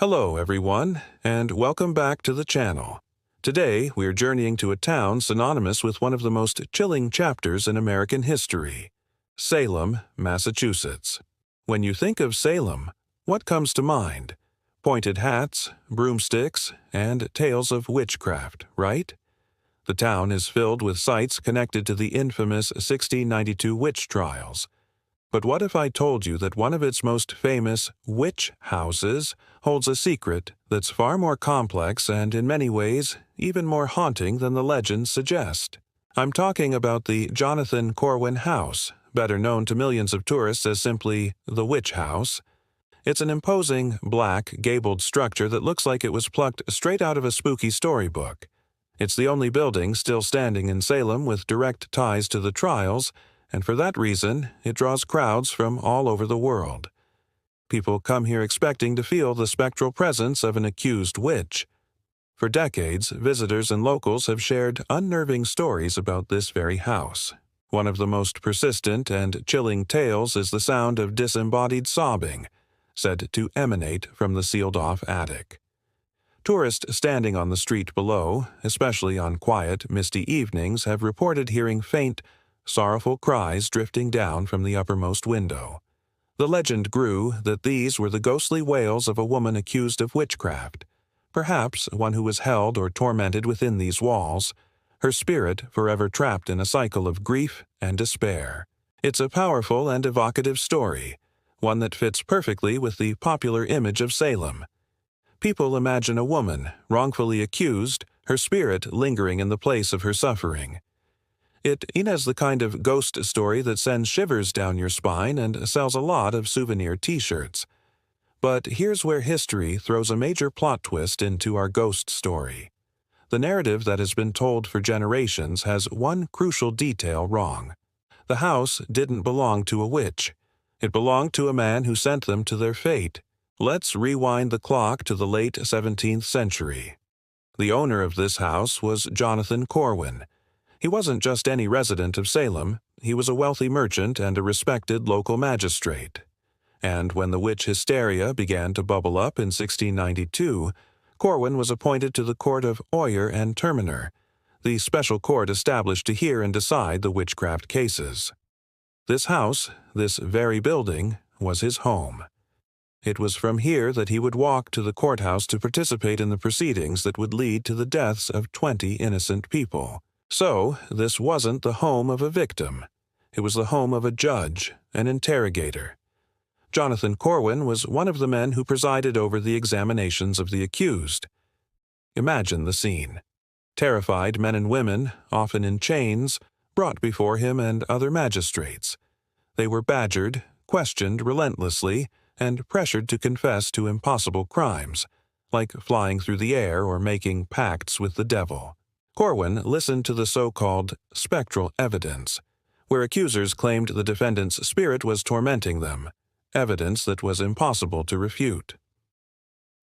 Hello everyone, and welcome back to the channel. Today we're journeying to a town synonymous with one of the most chilling chapters in American history, Salem, Massachusetts. When you think of Salem, what comes to mind? Pointed hats, broomsticks, and tales of witchcraft, right? The town is filled with sites connected to the infamous 1692 witch trials. But what if I told you that one of its most famous witch houses holds a secret that's far more complex and, in many ways, even more haunting than the legends suggest? I'm talking about the Jonathan Corwin House, better known to millions of tourists as simply the Witch House. It's an imposing, black, gabled structure that looks like it was plucked straight out of a spooky storybook. It's the only building still standing in Salem with direct ties to the trials, and for that reason, it draws crowds from all over the world. People come here expecting to feel the spectral presence of an accused witch. For decades, visitors and locals have shared unnerving stories about this very house. One of the most persistent and chilling tales is the sound of disembodied sobbing, said to emanate from the sealed-off attic. Tourists standing on the street below, especially on quiet, misty evenings, have reported hearing faint, sorrowful cries drifting down from the uppermost window. The legend grew that these were the ghostly wails of a woman accused of witchcraft, perhaps one who was held or tormented within these walls, her spirit forever trapped in a cycle of grief and despair. It's a powerful and evocative story, one that fits perfectly with the popular image of Salem. People imagine a woman, wrongfully accused, her spirit lingering in the place of her suffering. It is the kind of ghost story that sends shivers down your spine and sells a lot of souvenir t-shirts. But here's where history throws a major plot twist into our ghost story. The narrative that has been told for generations has one crucial detail wrong. The house didn't belong to a witch. It belonged to a man who sent them to their fate. Let's rewind the clock to the late 17th century. The owner of this house was Jonathan Corwin. He wasn't just any resident of Salem, he was a wealthy merchant and a respected local magistrate. And when the witch hysteria began to bubble up in 1692, Corwin was appointed to the court of Oyer and Terminer, the special court established to hear and decide the witchcraft cases. This house, this very building, was his home. It was from here that he would walk to the courthouse to participate in the proceedings that would lead to the deaths of 20 innocent people. So, this wasn't the home of a victim. It was the home of a judge, an interrogator. Jonathan Corwin was one of the men who presided over the examinations of the accused. Imagine the scene. Terrified men and women, often in chains, brought before him and other magistrates. They were badgered, questioned relentlessly, and pressured to confess to impossible crimes, like flying through the air or making pacts with the devil. Corwin listened to the so-called spectral evidence, where accusers claimed the defendant's spirit was tormenting them, evidence that was impossible to refute.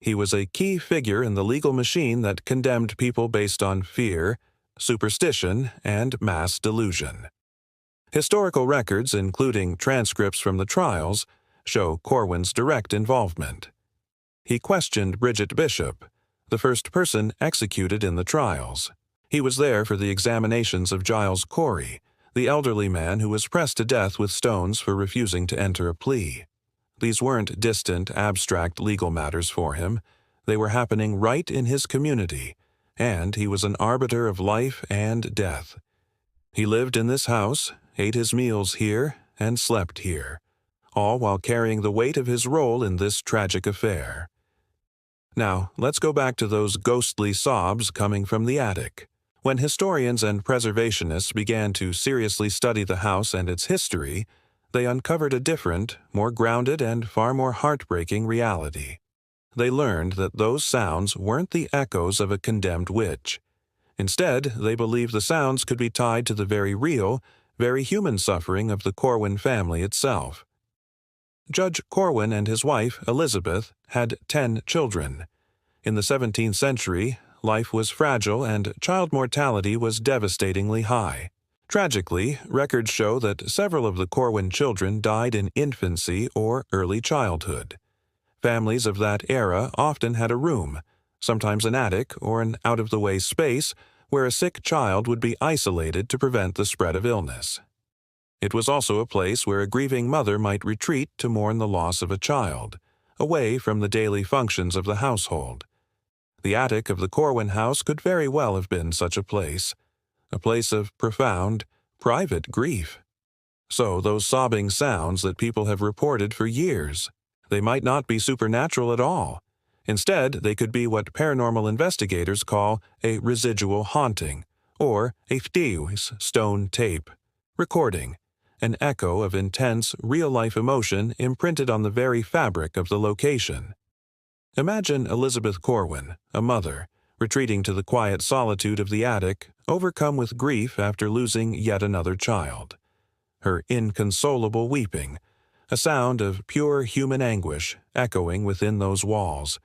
He was a key figure in the legal machine that condemned people based on fear, superstition, and mass delusion. Historical records, including transcripts from the trials, show Corwin's direct involvement. He questioned Bridget Bishop, the first person executed in the trials. He was there for the examinations of Giles Corey, the elderly man who was pressed to death with stones for refusing to enter a plea. These weren't distant, abstract legal matters for him. They were happening right in his community, and he was an arbiter of life and death. He lived in this house, ate his meals here, and slept here, all while carrying the weight of his role in this tragic affair. Now, let's go back to those ghostly sobs coming from the attic. When historians and preservationists began to seriously study the house and its history, they uncovered a different, more grounded and far more heartbreaking reality. They learned that those sounds weren't the echoes of a condemned witch. Instead, they believed the sounds could be tied to the very real, very human suffering of the Corwin family itself. Judge Corwin and his wife, Elizabeth, had 10 children. In the 17th century, life was fragile and child mortality was devastatingly high. Tragically, records show that several of the Corwin children died in infancy or early childhood. Families of that era often had a room, sometimes an attic or an out-of-the-way space, where a sick child would be isolated to prevent the spread of illness. It was also a place where a grieving mother might retreat to mourn the loss of a child, away from the daily functions of the household. The attic of the Corwin house could very well have been such a place of profound, private grief. So those sobbing sounds that people have reported for years, they might not be supernatural at all. Instead, they could be what paranormal investigators call a residual haunting, or a ftiws, stone tape, recording, an echo of intense, real-life emotion imprinted on the very fabric of the location. Imagine Elizabeth Corwin, a mother, retreating to the quiet solitude of the attic, overcome with grief after losing yet another child. Her inconsolable weeping, a sound of pure human anguish echoing within those walls.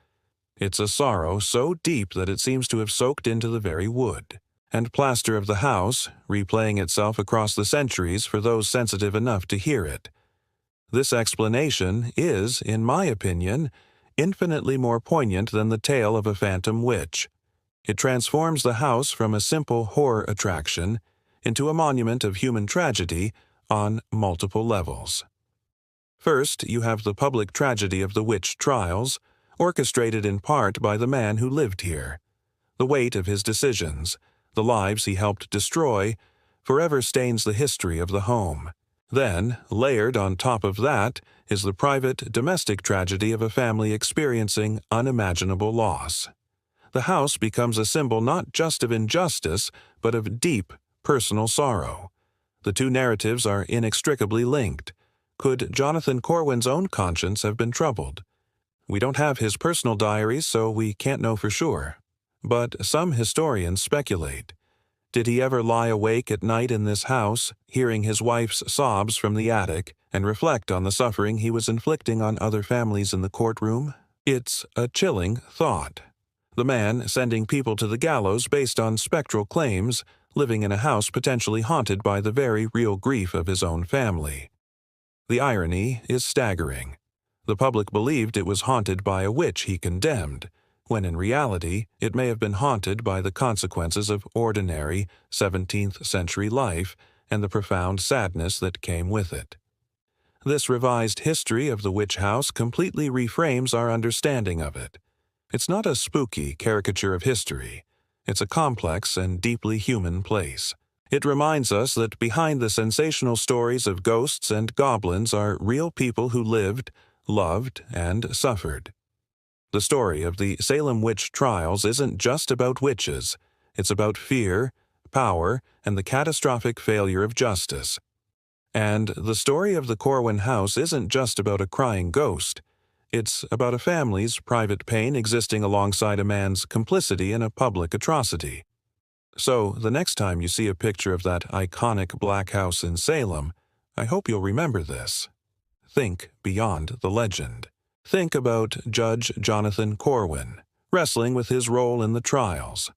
It's a sorrow so deep that it seems to have soaked into the very wood and plaster of the house, replaying itself across the centuries for those sensitive enough to hear it. This explanation is, in my opinion, infinitely more poignant than the tale of a phantom witch. It transforms the house from a simple horror attraction into a monument of human tragedy on multiple levels. First, you have the public tragedy of the witch trials, orchestrated in part by the man who lived here. The weight of his decisions, the lives he helped destroy, forever stains the history of the home. Then, layered on top of that, is the private, domestic tragedy of a family experiencing unimaginable loss. The house becomes a symbol not just of injustice, but of deep, personal sorrow. The two narratives are inextricably linked. Could Jonathan Corwin's own conscience have been troubled? We don't have his personal diaries, so we can't know for sure. But some historians speculate. Did he ever lie awake at night in this house, hearing his wife's sobs from the attic, and reflect on the suffering he was inflicting on other families in the courtroom? It's a chilling thought. The man sending people to the gallows based on spectral claims, living in a house potentially haunted by the very real grief of his own family. The irony is staggering. The public believed it was haunted by a witch he condemned, when in reality it may have been haunted by the consequences of ordinary 17th century life and the profound sadness that came with it. This revised history of the witch house completely reframes our understanding of it. It's not a spooky caricature of history. It's a complex and deeply human place. It reminds us that behind the sensational stories of ghosts and goblins are real people who lived, loved, and suffered. The story of the Salem witch trials isn't just about witches. It's about fear, power, and the catastrophic failure of justice. And the story of the Corwin house isn't just about a crying ghost. It's about a family's private pain existing alongside a man's complicity in a public atrocity. So, the next time you see a picture of that iconic black house in Salem, I hope you'll remember this. Think beyond the legend. Think about Judge Jonathan Corwin, wrestling with his role in the trials.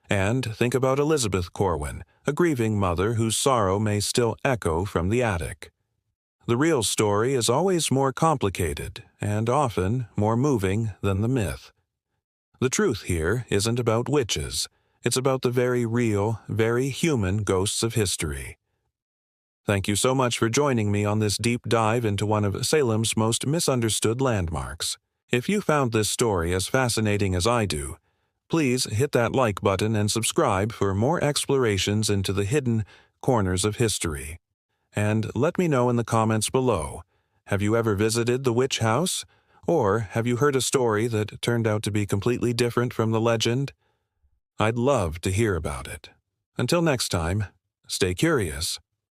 And think about Elizabeth Corwin, a grieving mother whose sorrow may still echo from the attic. The real story is always more complicated, and often more moving than the myth. The truth here isn't about witches. It's about the very real, very human ghosts of history. Thank you so much for joining me on this deep dive into one of Salem's most misunderstood landmarks. If you found this story as fascinating as I do, please hit that like button and subscribe for more explorations into the hidden corners of history. And let me know in the comments below, have you ever visited the witch house? Or have you heard a story that turned out to be completely different from the legend? I'd love to hear about it. Until next time, stay curious.